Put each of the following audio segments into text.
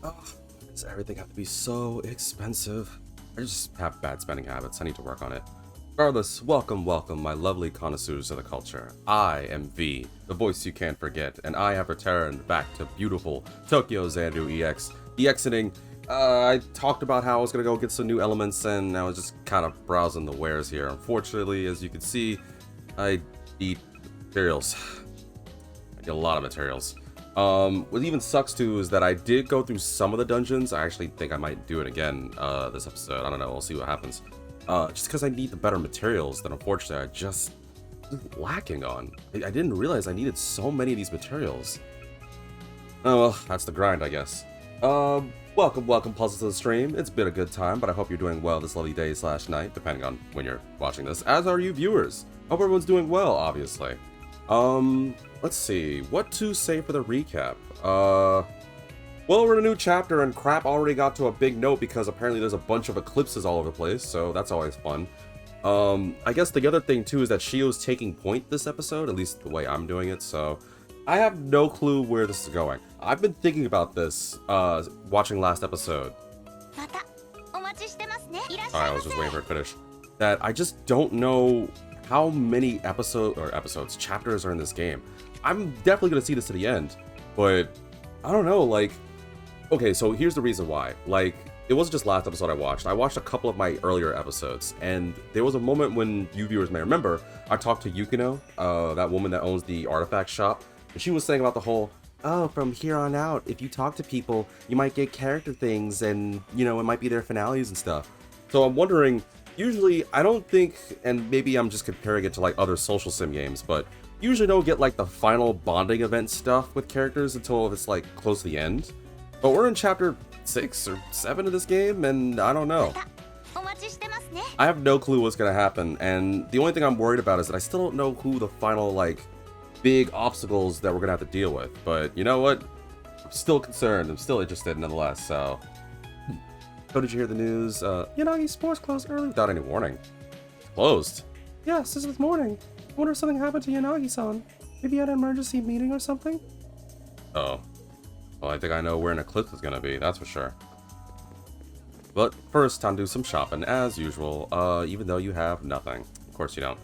Oh, why does everything have to be so expensive? I just have bad spending habits. I need to work on it. Regardless, welcome, my lovely connoisseurs of the culture. I am V, the voice you can't forget, and I have returned back to beautiful Tokyo Xanadu EX. EXiting, I talked about how I was gonna go get some new elements, and I was just kind of browsing the wares here. Unfortunately, as you can see, I need materials. I need a lot of materials. What even sucks too is that I did go through some of the dungeons. I actually think I might do it again this episode. I don't know. We'll see what happens. Just because I need the better materials that unfortunately I just lacking on. I didn't realize I needed so many of these materials. Oh well, that's the grind, I guess. Welcome, puzzles to the stream. It's been a good time, but I hope you're doing well this lovely day / night, depending on when you're watching this. As are you viewers. Hope everyone's doing well, obviously. Let's see, what to say for the recap? Well, we're in a new chapter and crap already got to a big note because apparently there's a bunch of eclipses all over the place, so that's always fun. I guess the other thing too is that Shio's taking point this episode, at least the way I'm doing it, so I have no clue where this is going. I've been thinking about this, watching last episode. Sorry, I was just waiting for it to finish. That I just don't know how many chapters are in this game. I'm definitely gonna see this to the end, but I don't know, like, okay, so here's the reason why. Like, it wasn't just last episode I watched a couple of my earlier episodes, and there was a moment when you viewers may remember, I talked to Yukino, that woman that owns the artifact shop, and she was saying about the whole, oh, from here on out, if you talk to people, you might get character things, and, you know, it might be their finales and stuff. So I'm wondering, usually, I don't think, and maybe I'm just comparing it to like other social sim games, but usually don't get like the final bonding event stuff with characters until it's like close to the end. But we're in chapter 6 or 7 of this game, and I don't know. I have no clue what's gonna happen, and the only thing I'm worried about is that I still don't know who the final like big obstacles that we're gonna have to deal with. But you know what? I'm still concerned. I'm still interested nonetheless. So. Oh, did you hear the news? Yanagi Sports closed early without any warning. It's closed? Yes, this morning. I wonder if something happened to Yanagi-san. Maybe he had an emergency meeting or something? Oh. Well, I think I know where an eclipse is gonna be, that's for sure. But first, time to do some shopping, as usual, even though you have nothing. Of course you don't.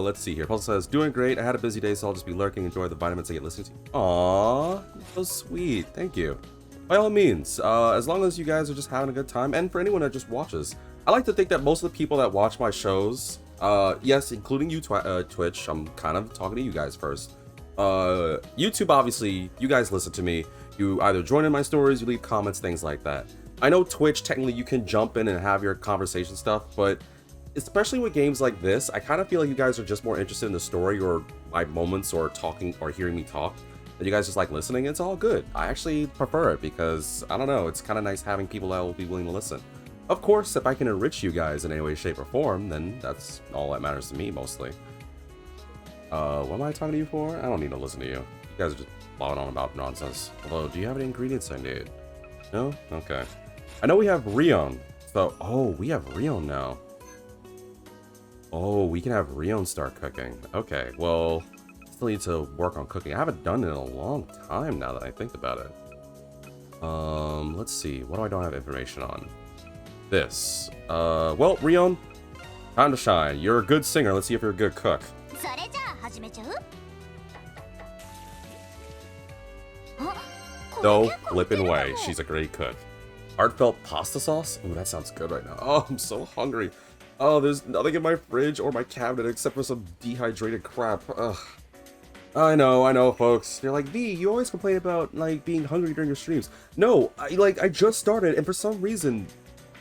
Let's see here. Puzzle says, doing great. I had a busy day, so I'll just be lurking, enjoy the vitamins I get listening to. Aww, so sweet. Thank you. By all means, as long as you guys are just having a good time, and for anyone that just watches, I like to think that most of the people that watch my shows, yes, including you, Twitch, I'm kind of talking to you guys first. YouTube, obviously, you guys listen to me. You either join in my stories, you leave comments, things like that. I know Twitch, technically, you can jump in and have your conversation stuff, but especially with games like this, I kind of feel like you guys are just more interested in the story or my moments or talking or hearing me talk. That you guys just like listening. It's all good. I actually prefer it because, I don't know, it's kind of nice having people that will be willing to listen. Of course, if I can enrich you guys in any way, shape, or form, then that's all that matters to me, mostly. What am I talking to you for? I don't need to listen to you. You guys are just blowing on about nonsense. Although, do you have any ingredients I need? No? Okay. I know we have Rion. So, oh, we have Rion now. Oh, we can have Rion start cooking. Okay, well, still need to work on cooking. I haven't done it in a long time now that I think about it. Let's see. What do I don't have information on? This. Well, Rion, time to shine. You're a good singer. Let's see if you're a good cook. No flippin' way. She's a great cook. Heartfelt pasta sauce? Ooh, that sounds good right now. Oh, I'm so hungry. Oh, there's nothing in my fridge or my cabinet except for some dehydrated crap. Ugh. I know, folks. You're like, V, you always complain about, like, being hungry during your streams. No, I just started, and for some reason,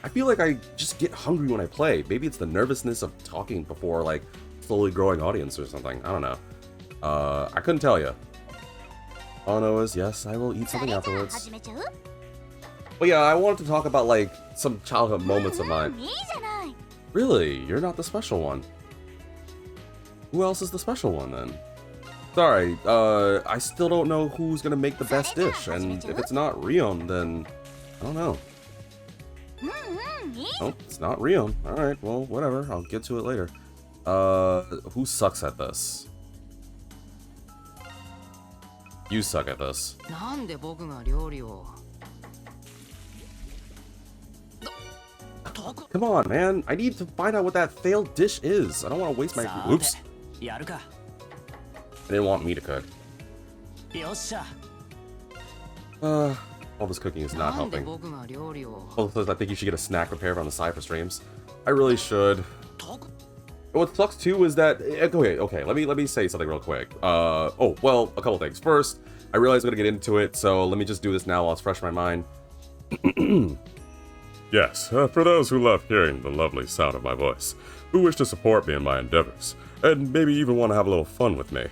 I feel like I just get hungry when I play. Maybe it's the nervousness of talking before, like, slowly growing audience or something. I don't know. I couldn't tell you. All I know is, yes, I will eat something afterwards. But yeah, I wanted to talk about, like, some childhood moments of mine. Really? You're not the special one. Who else is the special one, then? Sorry, I still don't know who's gonna make the best dish, and if it's not Rion, then I don't know. Oh, it's not Rion. Alright, well, whatever, I'll get to it later. Who sucks at this? You suck at this. Come on, man. I need to find out what that failed dish is. I don't want to waste my... Oops. I didn't want me to cook. All this cooking is not helping. Also, I think you should get a snack prepared on the side for streams. I really should. What sucks too is that... Okay, let me say something real quick. Oh, well, a couple things. First, I realize I'm gonna get into it, so let me just do this now while it's fresh in my mind. Yes, for those who love hearing the lovely sound of my voice, who wish to support me in my endeavors, and maybe even want to have a little fun with me.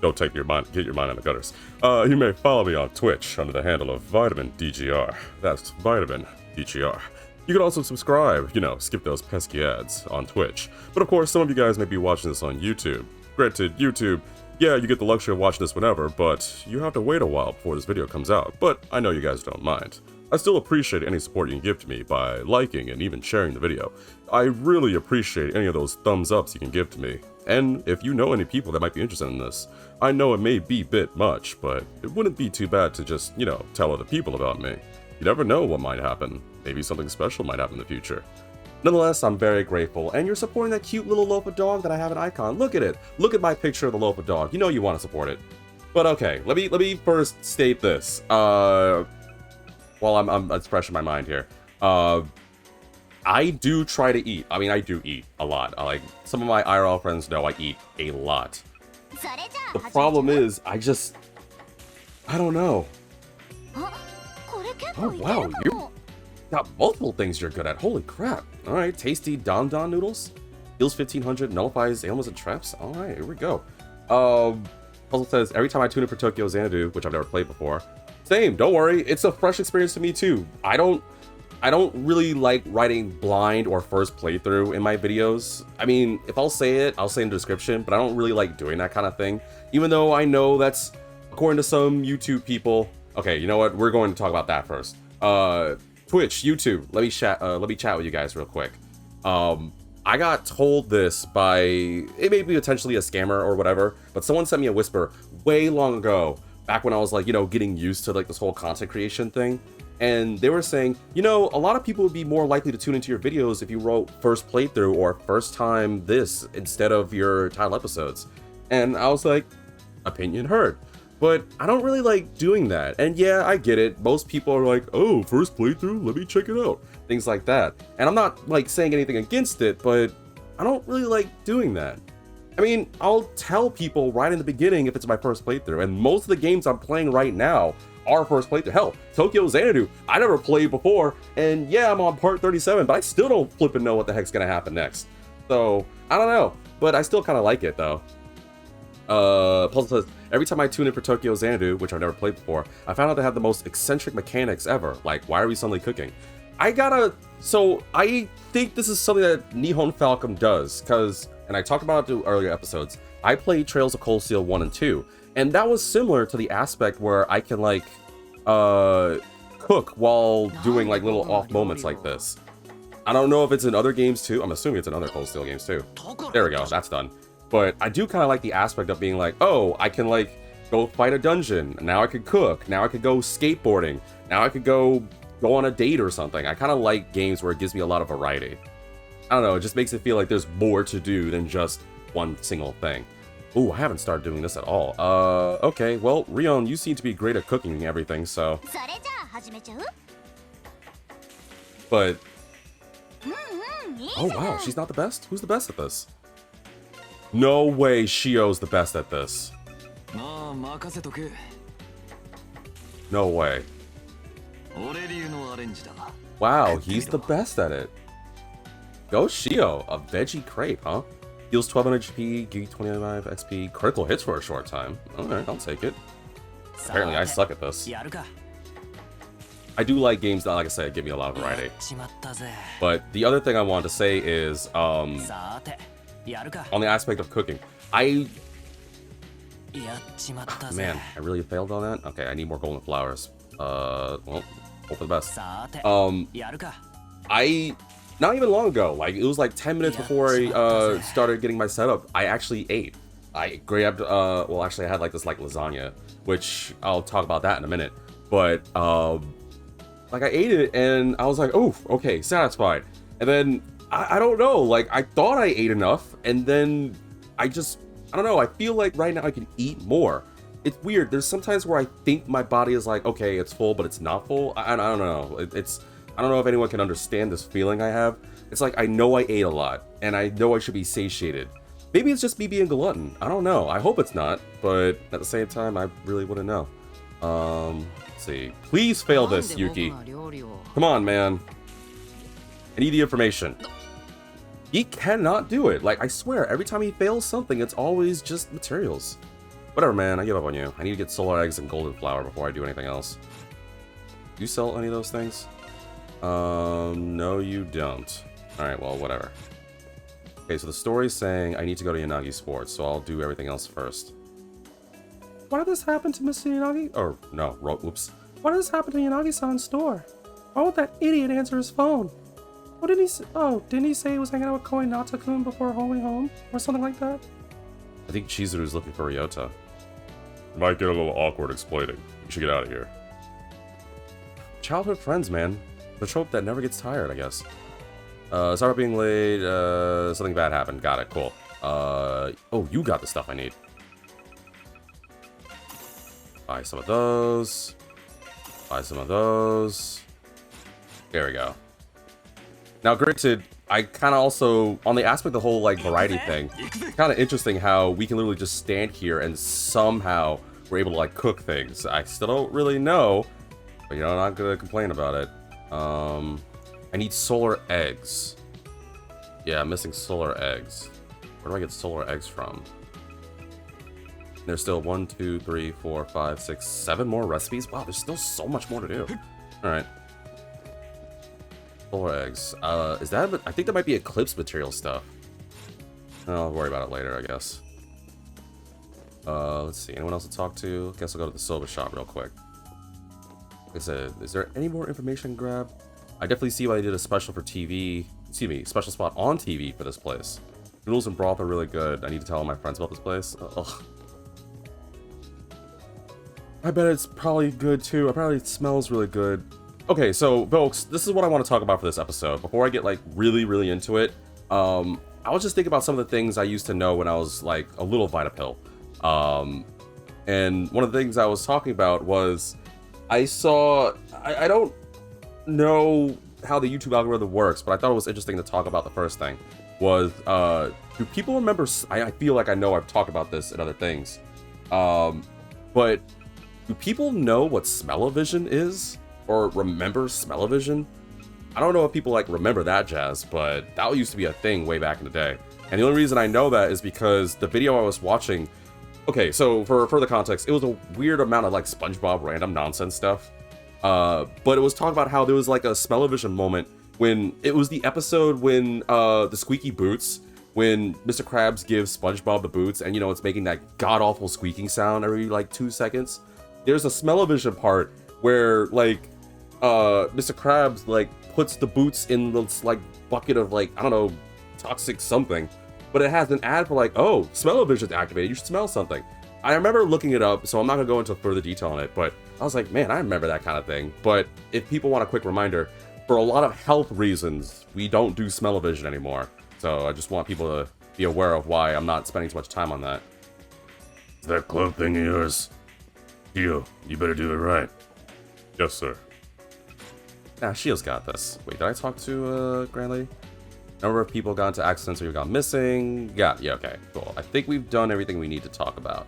Don't get your mind in the gutters. You may follow me on Twitch under the handle of Vitamin DGR. That's Vitamin DGR. You can also subscribe, skip those pesky ads on Twitch. But of course, some of you guys may be watching this on YouTube. Granted, YouTube, yeah, you get the luxury of watching this whenever, but you have to wait a while before this video comes out. But I know you guys don't mind. I still appreciate any support you can give to me by liking and even sharing the video. I really appreciate any of those thumbs ups you can give to me. And if you know any people that might be interested in this, I know it may be a bit much, but it wouldn't be too bad to just, tell other people about me. You never know what might happen. Maybe something special might happen in the future. Nonetheless, I'm very grateful, and you're supporting that cute little loaf of dog that I have an icon. Look at it. Look at my picture of the loaf of dog. You know you want to support it. But okay, let me first state this. Well, it's fresh in my mind here. I do try to eat. I mean, I do eat a lot. Some of my IRL friends know I eat a lot. The problem is, I don't know. Oh, wow, you got multiple things you're good at. Holy crap. Alright, tasty Don Don noodles. Heals 1500, nullifies ailments and traps. Alright, here we go. Puzzle says, every time I tune in for Tokyo Xanadu, which I've never played before. Same, don't worry. It's a fresh experience to me too. I don't really like writing blind or first playthrough in my videos. I mean, if I'll say it, I'll say in the description, but I don't really like doing that kind of thing. Even though I know that's, according to some YouTube people... Okay, you know what? We're going to talk about that first. Twitch, YouTube, let me chat with you guys real quick. I got told this by... It may be potentially a scammer or whatever, but someone sent me a whisper way long ago, back when I was getting used to this whole content creation thing. And they were saying, a lot of people would be more likely to tune into your videos if you wrote first playthrough or first time this instead of your title episodes. And I was like, opinion heard. But I don't really like doing that. And yeah, I get it. Most people are like, oh, first playthrough, let me check it out. Things like that. And I'm not saying anything against it, but I don't really like doing that. I mean, I'll tell people right in the beginning if it's my first playthrough. And most of the games I'm playing right now are first playthrough. Hell, Tokyo Xanadu, I never played before. And yeah, I'm on part 37, but I still don't flipping know what the heck's gonna happen next. So, I don't know. But I still kind of like it, though. Puzzle says, every time I tune in for Tokyo Xanadu, which I've never played before, I found out they have the most eccentric mechanics ever. Like, why are we suddenly cooking? So I think this is something that Nihon Falcom does, and I talked about it in earlier episodes, I played Trails of Cold Steel 1 and 2, and that was similar to the aspect where I can, cook while doing, little off moments like this. I don't know if it's in other games too. I'm assuming it's in other Cold Steel games too. There we go, that's done. But I do kind of like the aspect of being oh, I can go fight a dungeon. Now I could cook. Now I could go skateboarding. Now I could go on a date or something. I kind of like games where it gives me a lot of variety. I don't know, it just makes it feel like there's more to do than just one single thing. Ooh, I haven't started doing this at all. Okay, well, Rion, you seem to be great at cooking and everything, so... But... Oh wow, she's not the best? Who's the best at this? No way Shio's the best at this. No way. Wow, he's the best at it. Go Shio, a veggie crepe, huh? Heals 1200 HP, gives 25 XP, critical hits for a short time. Alright, I'll take it. Apparently I suck at this. I do like games that, like I said, give me a lot of variety. But the other thing I wanted to say is, on the aspect of cooking, man, I really failed on that? Okay, I need more golden flowers. Well, hope for the best. Not even long ago, it was 10 minutes before I started getting my setup, I actually ate. I grabbed, well, actually I had this lasagna, which I'll talk about that in a minute. But, I ate it and I was like, oh, okay, satisfied. And then, I don't know, like, I thought I ate enough, and then I don't know, I feel like right now I can eat more. It's weird, there's sometimes where I think my body is like, okay, it's full, but it's not full. I don't know, I don't know if anyone can understand this feeling I have. It's like, I know I ate a lot, and I know I should be satiated. Maybe it's just me being a glutton, I don't know, I hope it's not, but at the same time, I really wouldn't know. Let's see, please fail this, Yuki. Come on, man. I need the information. He cannot do it. Like, I swear, every time he fails something, it's always just materials. Whatever, man, I give up on you. I need to get solar eggs and golden flower before I do anything else. Do you sell any of those things? No, you don't. Alright, well, whatever. Okay, so the story's saying I need to go to Yanagi Sports, so I'll do everything else first. Why did this happen to Mr. Yanagi? Or, no, whoops. Why did this happen to Yanagi-san's store? Why would that idiot answer his phone? What did he say? Oh, didn't he say he was hanging out with Koinata-kun before going home? Or something like that? I think Chizuru's looking for Ryota. It might get a little awkward explaining. You should get out of here. Childhood friends, man. The trope that never gets tired, I guess. Sorry about being late. Something bad happened. Got it. Cool. Oh, you got the stuff I need. Buy some of those. Buy some of those. There we go. Now, granted, I kind of also, on the aspect of the whole, like, variety thing, kind of interesting how we can literally just stand here and somehow we're able to, like, cook things. I still don't really know, but, you know, I'm not going to complain about it. I need solar eggs. Yeah, I'm missing solar eggs. Where do I get solar eggs from? There's still 1, 2, 3, 4, 5, 6, 7 more recipes? Wow, there's still so much more to do. Alright. Solar eggs. Is that... I think that might be Eclipse material stuff. I'll worry about it later, I guess. Let's see. Anyone else to talk to? Guess I'll go to the soba shop real quick. Like I said, is there any more information to grab? I definitely see why they did a special for TV. Excuse me, special spot on TV for this place. Noodles and broth are really good. I need to tell all my friends about this place. Ugh. I bet it's probably good too. Apparently it smells really good. Okay, so folks, this is what I want to talk about for this episode. Before I get like really into it, I was just thinking about some of the things I used to know when I was like a little Vitapill. And one of the things I was talking about was I saw, I don't know how the YouTube algorithm works, but I thought it was interesting to talk about. The first thing was, do people remember, I feel like I know I've talked about this in other things, but do people know what smell-o-vision is? Or remember smell-o-vision? I don't know if people like remember that jazz, but that used to be a thing way back in the day. And the only reason I know that is because the video I was watching... Okay, so for further context, it was a weird amount of like SpongeBob random nonsense stuff. But it was talking about how there was like a smell-o-vision moment when... It was the episode when the squeaky boots, when Mr. Krabs gives SpongeBob the boots, and you know, it's making that god-awful squeaking sound every like 2 seconds. There's a smell-o-vision part where like Mr. Krabs like puts the boots in this like bucket of like, I don't know, toxic something, but it has an ad for like, oh, smell-o-vision's activated, you should smell something. I remember looking it up, so I'm not gonna go into further detail on it, but I was like, man, I remember that kind of thing. But if people want a quick reminder, for a lot of health reasons, we don't do smell-o-vision anymore. So I just want people to be aware of why I'm not spending too much time on that. Is that glove thing of yours? You better do it right. Yes, sir. Nah, Shio's got this. Wait, did I talk to Grand Lady? Number of people got into accidents or you got missing. Yeah, okay, cool. I think we've done everything we need to talk about.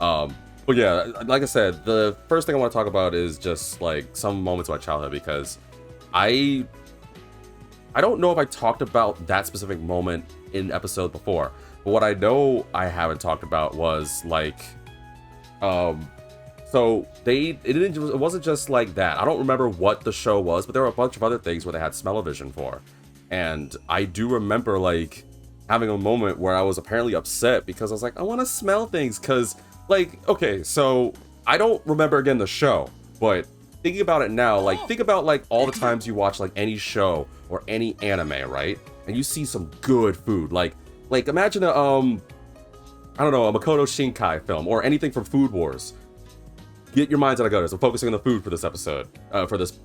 But yeah, like I said, the first thing I want to talk about is just like some moments of my childhood, because I don't know if I talked about that specific moment in episode before, but what I know I haven't talked about was like, so it wasn't just like that. I don't remember what the show was, but there were a bunch of other things where they had smell-o-vision for. And I do remember like having a moment where I was apparently upset because I was like, I want to smell things, because like, okay, so I don't remember again the show, but thinking about it now, like think about like all the times you watch like any show or any anime, right? And you see some good food, like imagine a I don't know, a Makoto Shinkai film or anything from Food Wars. Get your minds out of gutters. I'm focusing on the food for this episode, for this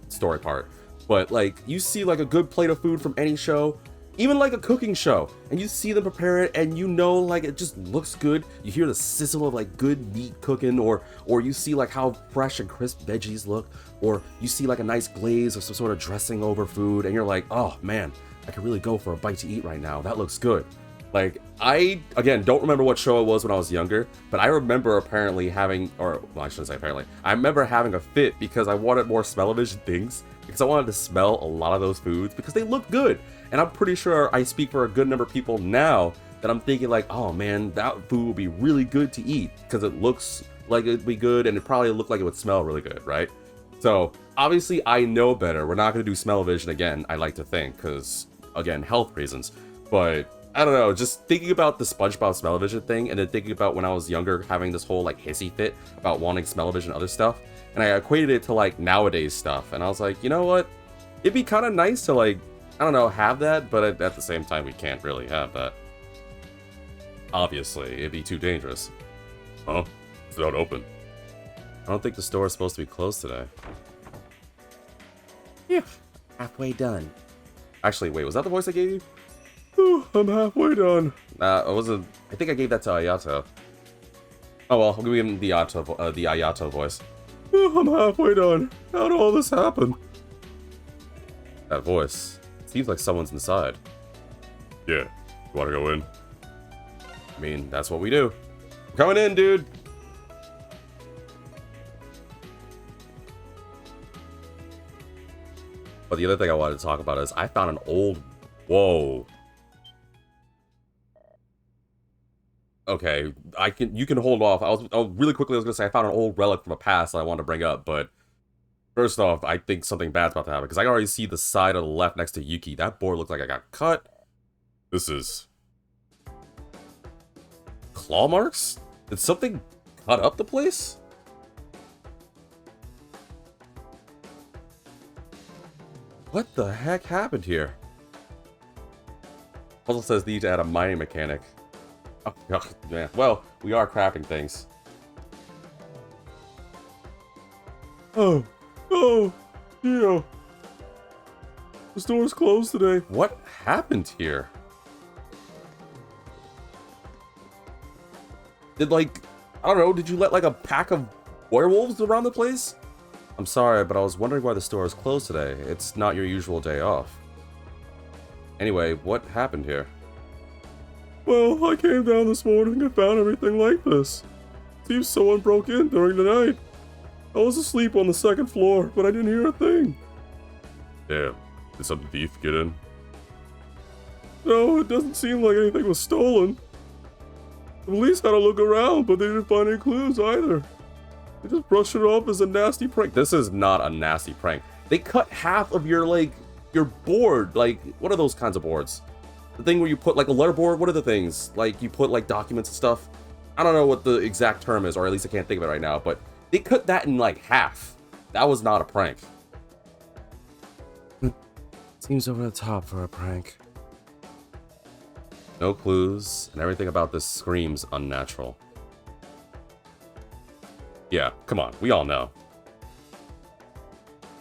story part. But like, you see like a good plate of food from any show, even like a cooking show, and you see them prepare it, and you know like it just looks good. You hear the sizzle of like good meat cooking, or you see like how fresh and crisp veggies look, or you see like a nice glaze or some sort of dressing over food, and you're like, oh man, I could really go for a bite to eat right now. That looks good. Like, I, again, don't remember what show it was when I was younger, but I remember apparently having, or, well, I shouldn't say apparently, I remember having a fit because I wanted more smell-o-vision things, because I wanted to smell a lot of those foods, because they look good. And I'm pretty sure I speak for a good number of people now that I'm thinking like, oh man, that food would be really good to eat, because it looks like it'd be good, and it probably looked like it would smell really good, right? So, obviously, I know better. We're not going to do smell-o-vision again, I like to think, because, again, health reasons. But I don't know, just thinking about the SpongeBob smell-o-vision thing, and then thinking about when I was younger having this whole like hissy fit about wanting smell-o-vision and other stuff, and I equated it to like nowadays stuff, and I was like, you know what? It'd be kind of nice to like, I don't know, have that, but at the same time, we can't really have that. Obviously, it'd be too dangerous. Huh? It's not open. I don't think the store is supposed to be closed today. Yeah, halfway done. Actually, wait, was that the voice I gave you? Oh, I'm halfway done. I wasn't. I think I gave that to Ayato. Oh well, I'll give him the Ayato voice. Oh, I'm halfway done. How did all this happen? That voice. Seems like someone's inside. Yeah. You wanna go in? I mean, that's what we do. We're coming in, dude. But the other thing I wanted to talk about is I found an old. Whoa. Okay, you can hold off. Really quickly, I was gonna say I found an old relic from a past that I wanted to bring up, but first off, I think something bad's about to happen, because I can already see the side of the left next to Yuki. That board looks like I got cut. This is claw marks? Did something cut up the place? What the heck happened here? Puzzle says need to add a mining mechanic. Oh, yeah. Well, we are crafting things. Oh, yeah. The store's closed today. What happened here? Did like, I don't know, did you let like a pack of werewolves around the place? I'm sorry, but I was wondering why the store is closed today. It's not your usual day off. Anyway, what happened here? Well, I came down this morning and found everything like this. Seems someone broke in during the night. I was asleep on the second floor, but I didn't hear a thing. Damn, did some thief get in? No, it doesn't seem like anything was stolen. The police had a look around, but they didn't find any clues either. They just brushed it off as a nasty prank. This is not a nasty prank. They cut half of your, like, your board. Like, what are those kinds of boards? The thing where you put, like, a letterboard? What are the things? Like, you put, like, documents and stuff? I don't know what the exact term is, or at least I can't think of it right now, but they cut that in, like, half. That was not a prank. Seems over the top for a prank. No clues, and everything about this screams unnatural. Yeah, come on, we all know.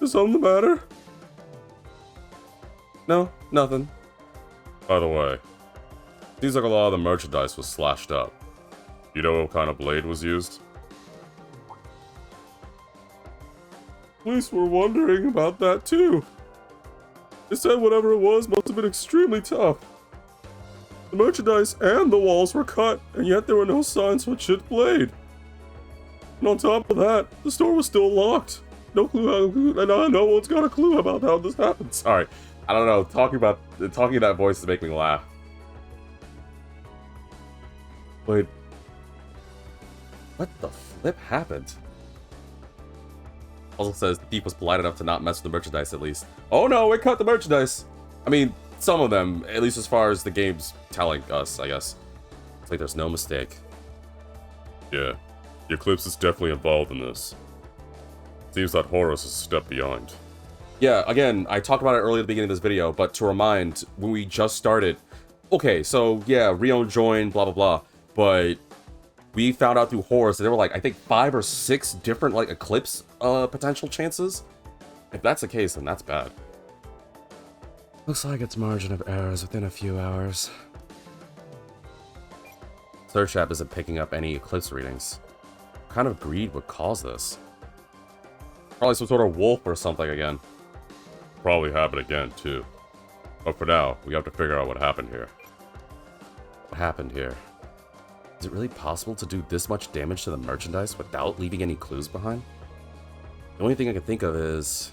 Is something the matter? No, nothing. By the way, seems like a lot of the merchandise was slashed up. You know what kind of blade was used? Police were wondering about that too. They said whatever it was must have been extremely tough. The merchandise and the walls were cut, and yet there were no signs of a chipped blade. And on top of that, the store was still locked. No clue, and no one's got a clue about how this happened. Sorry, I don't know. Talking that voice is making me laugh. Wait, what the flip happened? Puzzle says the thief was polite enough to not mess with the merchandise at least. Oh no, it cut the merchandise. I mean, some of them, at least as far as the game's telling us, I guess. It's like there's no mistake. Yeah, the Eclipse is definitely involved in this. Seems that Horus is a step behind. Yeah, again, I talked about it earlier at the beginning of this video, but to remind, when we just started... Okay, so, yeah, Rion joined, blah, blah, blah, but we found out through Horus that there were, like, I think 5 or 6 different, like, Eclipse potential chances. If that's the case, then that's bad. Looks like its margin of error is within a few hours. Search app isn't picking up any eclipse readings. What kind of greed would cause this? Probably some sort of wolf or something again. Probably happen again, too. But for now, we have to figure out what happened here. What happened here? Is it really possible to do this much damage to the merchandise without leaving any clues behind? The only thing I can think of is...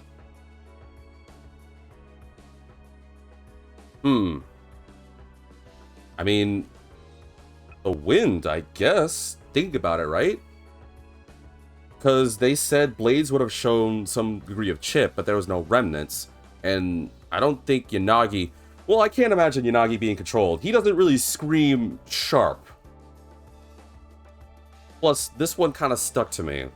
I mean... the wind, I guess. Think about it, right? Because they said blades would have shown some degree of chip, but there was no remnants. And I don't think Yanagi... well, I can't imagine Yanagi being controlled. He doesn't really scream sharp. Plus, this one kind of stuck to me.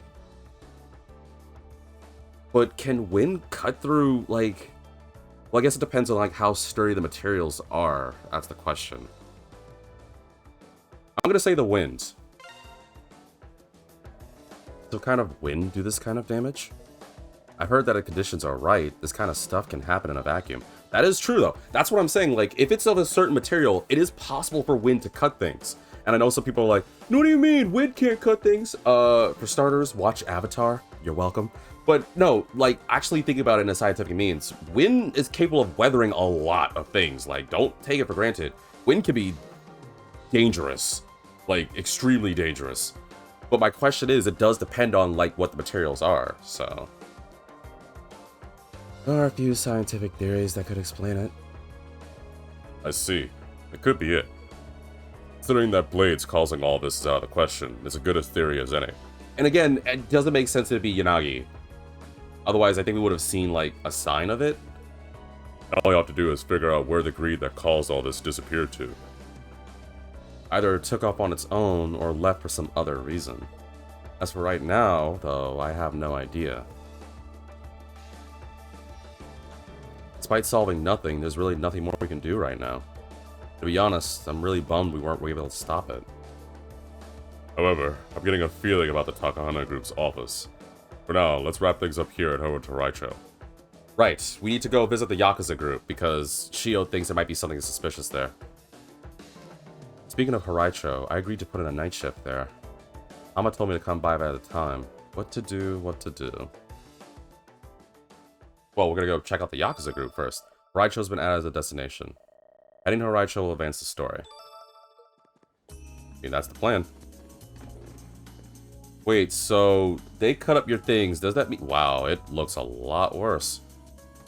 But can wind cut through, like... well, I guess it depends on, like, how sturdy the materials are. That's the question. I'm gonna say the wind. So kind of wind do this kind of damage? I've heard that if conditions are right, this kind of stuff can happen in a vacuum. That is true, though. That's what I'm saying. Like, if it's of a certain material, it is possible for wind to cut things. And I know some people are like, no, what do you mean? Wind can't cut things? For starters, watch Avatar. You're welcome. But no, like, actually think about it in a scientific means. Wind is capable of weathering a lot of things. Like, don't take it for granted. Wind can be dangerous. Like, extremely dangerous. But my question is, it does depend on, like, what the materials are, so... there are a few scientific theories that could explain it. I see. It could be it. Considering that blades causing all this is out of the question, it's as good a theory as any. And again, it doesn't make sense to be Yanagi. Otherwise, I think we would have seen, like, a sign of it. All you have to do is figure out where the greed that caused all this disappeared to. Either it took off on its own, or left for some other reason. As for right now, though, I have no idea. Despite solving nothing, there's really nothing more we can do right now. To be honest, I'm really bummed we weren't able to stop it. However, I'm getting a feeling about the Takahana Group's office. For now, let's wrap things up here and head over to Raicho. Right, we need to go visit the Yakuza group, because Shio thinks there might be something suspicious there. Speaking of Horaicho, I agreed to put in a night shift there. Ama told me to come by at a time. What to do, what to do. Well, we're gonna go check out the Yakuza group first. Horaicho's been added as a destination. Heading to Horaicho will advance the story. I mean, that's the plan. Wait, so they cut up your things. Does that mean... wow, it looks a lot worse.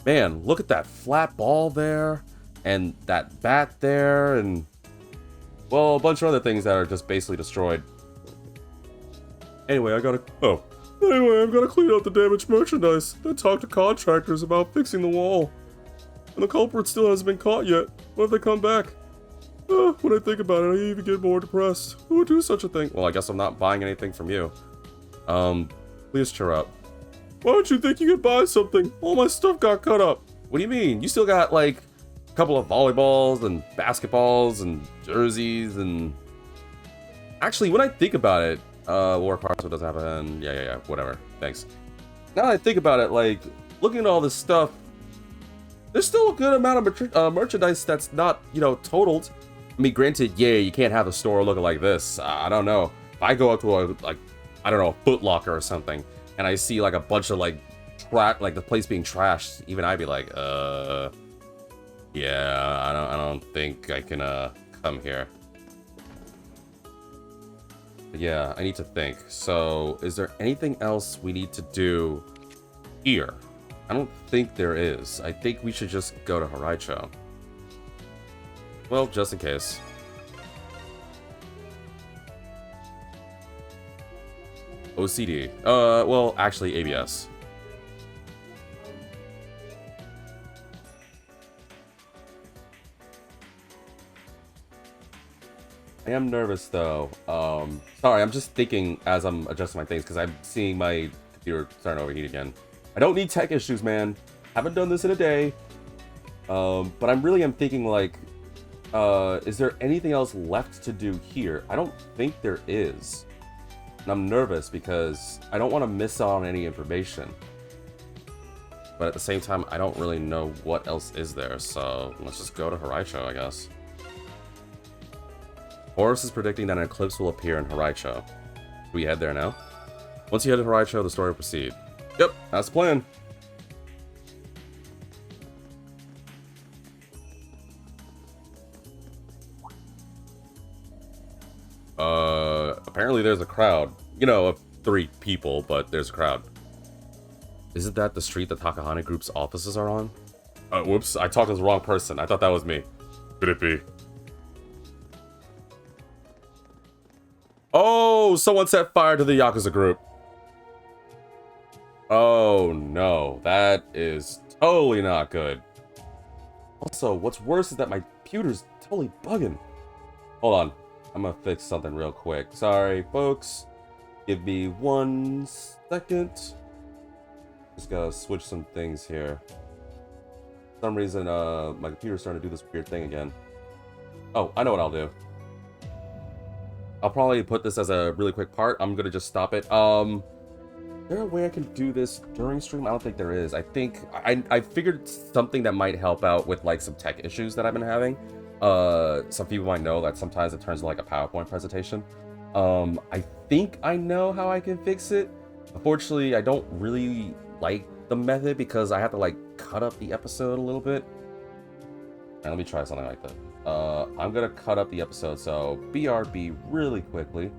Man, look at that flat ball there. And that bat there, and... well, a bunch of other things that are just basically destroyed. Anyway, I've got to clean out the damaged merchandise, then talk to contractors about fixing the wall. And the culprit still hasn't been caught yet. What if they come back? When I think about it, I even get more depressed. Who would do such a thing? Well, I guess I'm not buying anything from you. Please cheer up. Why would you think you could buy something? All my stuff got cut up. What do you mean? You still got, like... couple of volleyballs and basketballs and jerseys and... actually, when I think about it, war cards, what does happen? Yeah, whatever. Thanks. Now that I think about it, like, looking at all this stuff, there's still a good amount of merchandise that's not, you know, totaled. I mean, granted, yeah, you can't have a store looking like this. I don't know. If I go up to a, like, I don't know, a Foot Locker or something, and I see, like, a bunch of, like, like, the place being trashed, even I'd be like, yeah, I don't think I can, come here. But yeah, I need to think. So, is there anything else we need to do here? I don't think there is. I think we should just go to Horaicho. Well, just in case. OCD. Well, actually, ABS. I am nervous, though. Sorry, I'm just thinking as I'm adjusting my things, because I'm seeing my computer starting to overheat again. I don't need tech issues, man. Haven't done this in a day. But I'm thinking, like, is there anything else left to do here? I don't think there is. And I'm nervous because I don't want to miss out on any information. but at the same time, I don't really know what else is there, so let's just go to Horaisho, I guess. Horus is predicting that an eclipse will appear in Horaisho. Do we head there now? Once you head to Horaisho, the story will proceed. Yep, that's the plan. Apparently there's a crowd. You know, of 3 people, but there's a crowd. Isn't that the street the Takahane Group's offices are on? Whoops, I talked to the wrong person. I thought that was me. Could it be? Oh, someone set fire to the Yakuza group. Oh no, that is totally not good. Also, what's worse is that my computer's totally bugging. Hold on, I'm gonna fix something real quick. Sorry, folks. Give me 1 second. Just gotta switch some things here. For some reason, my computer's starting to do this weird thing again. Oh, I know what I'll do. I'll probably put this as a really quick part. I'm gonna just stop it. Is there a way I can do this during stream? I don't think there is. I think I figured something that might help out with like some tech issues that I've been having. Some people might know that sometimes it turns into like a PowerPoint presentation. I think I know how I can fix it. Unfortunately, I don't really like the method because I have to like cut up the episode a little bit. And let me try something like that. I'm gonna cut up the episode, so BRB really quickly.